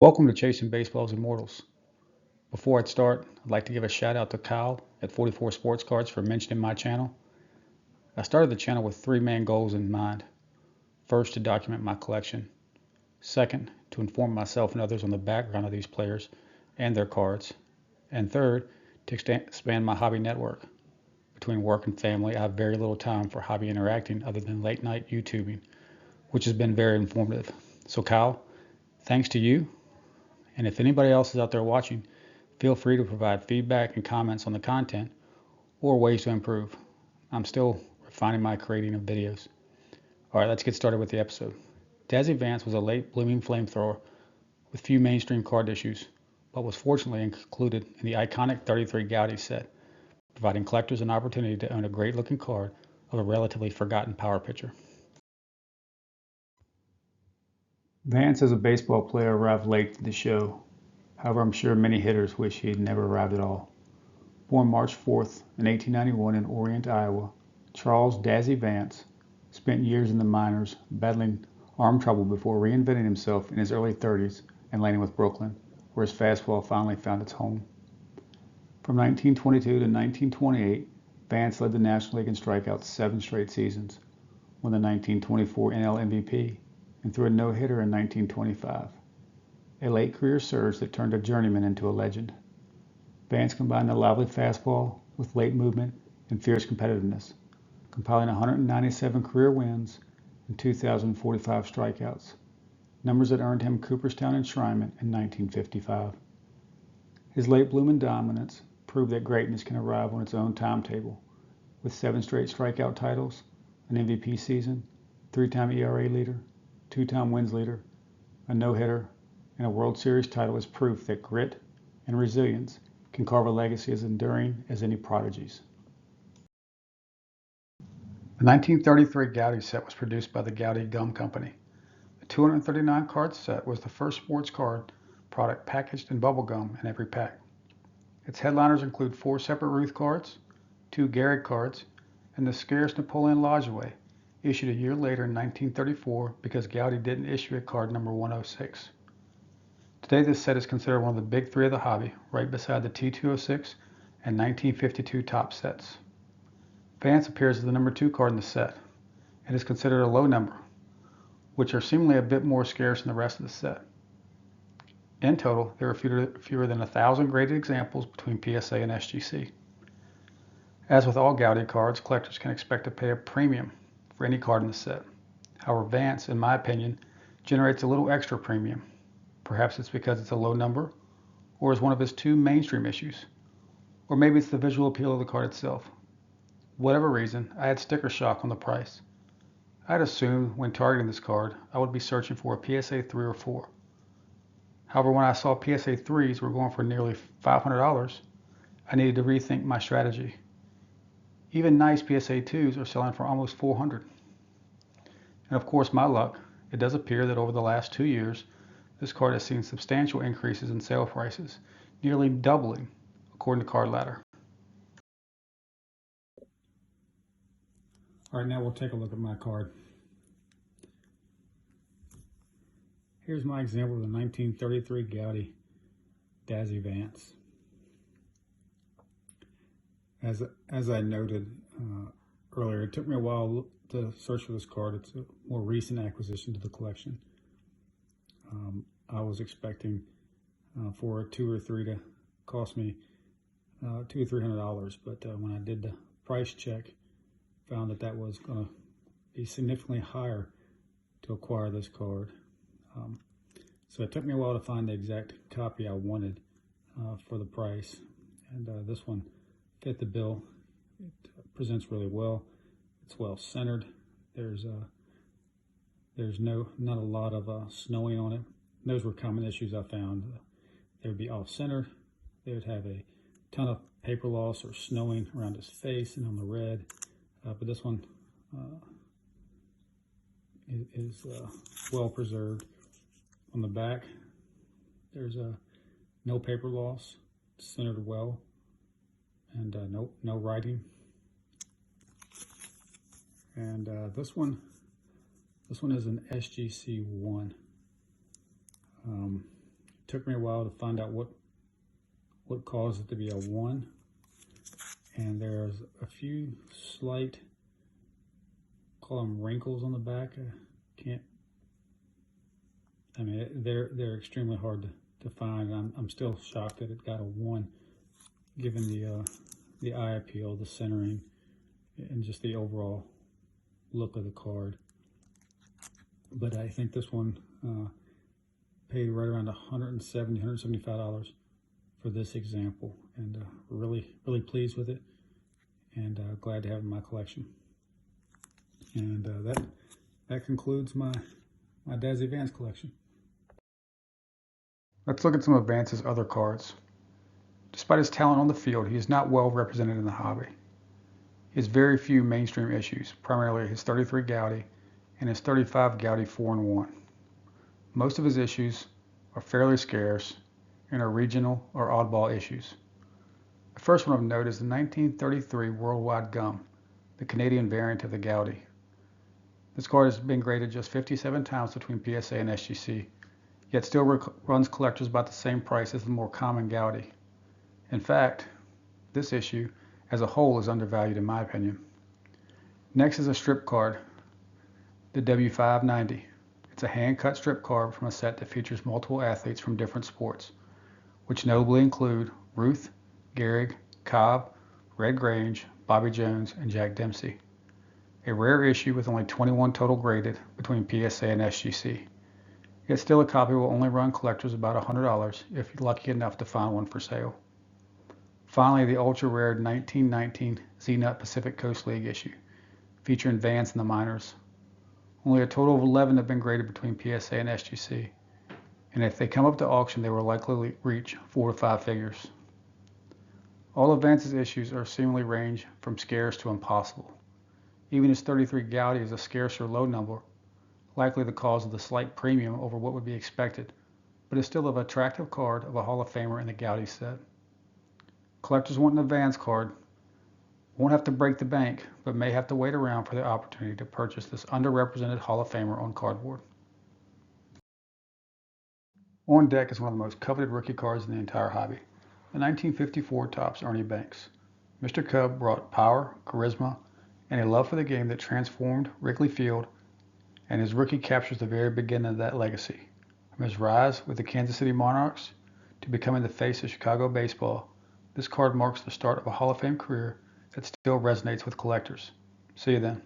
Welcome to Chasing Baseball's Immortals. Before I start, I'd like to give a shout out to Kyle at 44 Sports Cards for mentioning my channel. I started the channel with three main goals in mind. First, to document my collection. Second, to inform myself and others on the background of these players and their cards. And third, to expand my hobby network. Between work and family, I have very little time for hobby interacting other than late night YouTubing, which has been very informative. So Kyle, thanks to you. And if anybody else is out there watching, feel free to provide feedback and comments on the content or ways to improve. I'm still refining my creating of videos. All right, let's get started with the episode. Dazzy Vance was a late blooming flamethrower with few mainstream card issues, but was fortunately included in the iconic 33 Goudey set, providing collectors an opportunity to own a great looking card of a relatively forgotten power pitcher. Vance as a baseball player arrived late to the show. However, I'm sure many hitters wish he had never arrived at all. Born March 4th in 1891 in Orient, Iowa, Charles Dazzy Vance spent years in the minors battling arm trouble before reinventing himself in his early 30s and landing with Brooklyn, where his fastball finally found its home. From 1922 to 1928, Vance led the National League in strikeouts 7 straight seasons, won the 1924 NL MVP, and threw a no-hitter in 1925, a late career surge that turned a journeyman into a legend. Vance combined a lively fastball with late movement and fierce competitiveness, compiling 197 career wins and 2,045 strikeouts, numbers that earned him Cooperstown enshrinement in 1955. His late blooming dominance proved that greatness can arrive on its own timetable, with 7 straight strikeout titles, an MVP season, 3-time ERA leader, 2-time wins leader, a no-hitter, and a World Series title as proof that grit and resilience can carve a legacy as enduring as any prodigies. The 1933 Goudey set was produced by the Goudey Gum Company. The 239 card set was the first sports card product packaged in bubble gum in every pack. Its headliners include 4 separate Ruth cards, 2 Gehrig cards, and the scarce Napoleon Lajoie, issued a year later in 1934 because Goudey didn't issue a card number 106. Today this set is considered one of the big 3 of the hobby, right beside the T206 and 1952 top sets. Vance appears as the number 2 card in the set, and is considered a low number, which are seemingly a bit more scarce than the rest of the set. In total, there are fewer than 1,000 graded examples between PSA and SGC. As with all Goudey cards, collectors can expect to pay a premium for any card in the set. However, Vance, in my opinion, generates a little extra premium. Perhaps it's because it's a low number, or is one of his 2 mainstream issues, or maybe it's the visual appeal of the card itself. Whatever reason, I had sticker shock on the price. I had assumed when targeting this card, I would be searching for a PSA 3 or 4. However, when I saw PSA 3s were going for nearly $500, I needed to rethink my strategy. Even nice PSA 2s are selling for almost $400. And of course, my luck, it does appear that over the last 2 years, this card has seen substantial increases in sale prices, nearly doubling, according to Card Ladder. All right, now we'll take a look at my card. Here's my example of the 1933 Goudey Dazzy Vance. As I noted earlier, it took me a while to search for this card. It's a more recent acquisition to the collection. I was expecting for a 2 or 3 to cost me $200 or $300, but when I did the price check, found that was going to be significantly higher to acquire this card. So it took me a while to find the exact copy I wanted for the price, and this one fit the bill. It presents really well. It's well centered. There's not a lot of snowing on it. Those were common issues I found. They would be off centered. They would have a ton of paper loss or snowing around his face and on the red. But this one is well preserved. On the back, there's no paper loss, centered well, and no writing. And this one is an SGC 1. took me a while to find out what caused it to be a 1. And there's a few slight, call them wrinkles on the back. They're extremely hard to find. I'm still shocked that it got a 1, given the eye appeal, the centering, and just the overall look of the card. But I think this one paid right around $175 for this example, and really pleased with it, and glad to have it in my collection. And that concludes my Dazzy Vance collection. Let's look at some of Vance's other cards. Despite his talent on the field, he is not well represented in the hobby. He has very few mainstream issues, primarily his 33 Goudey and his 35 Goudey 4-in-1. Most of his issues are fairly scarce and are regional or oddball issues. The first one of note is the 1933 Worldwide Gum, the Canadian variant of the Goudey. This card has been graded just 57 times between PSA and SGC, yet still runs collectors about the same price as the more common Goudey. In fact, this issue as a whole is undervalued in my opinion. Next is a strip card, the W590. It's a hand-cut strip card from a set that features multiple athletes from different sports, which notably include Ruth, Gehrig, Cobb, Red Grange, Bobby Jones, and Jack Dempsey. A rare issue with only 21 total graded between PSA and SGC. Yet still a copy will only run collectors about $100 if you're lucky enough to find one for sale. Finally, the ultra-rare 1919 Z-Nut Pacific Coast League issue, featuring Vance and the Miners. Only a total of 11 have been graded between PSA and SGC, and if they come up to auction, they will likely reach 4 to 5 figures. All of Vance's issues are seemingly range from scarce to impossible. Even his 33 Goudey is a scarce or low number, likely the cause of the slight premium over what would be expected, but is still an attractive card of a Hall of Famer in the Goudey set. Collectors wanting a Vance card won't have to break the bank, but may have to wait around for the opportunity to purchase this underrepresented Hall of Famer on cardboard. On deck is one of the most coveted rookie cards in the entire hobby, the 1954 Topps Ernie Banks. Mr. Cub brought power, charisma, and a love for the game that transformed Wrigley Field, and his rookie captures the very beginning of that legacy. From his rise with the Kansas City Monarchs to becoming the face of Chicago baseball, this card marks the start of a Hall of Fame career that still resonates with collectors. See you then.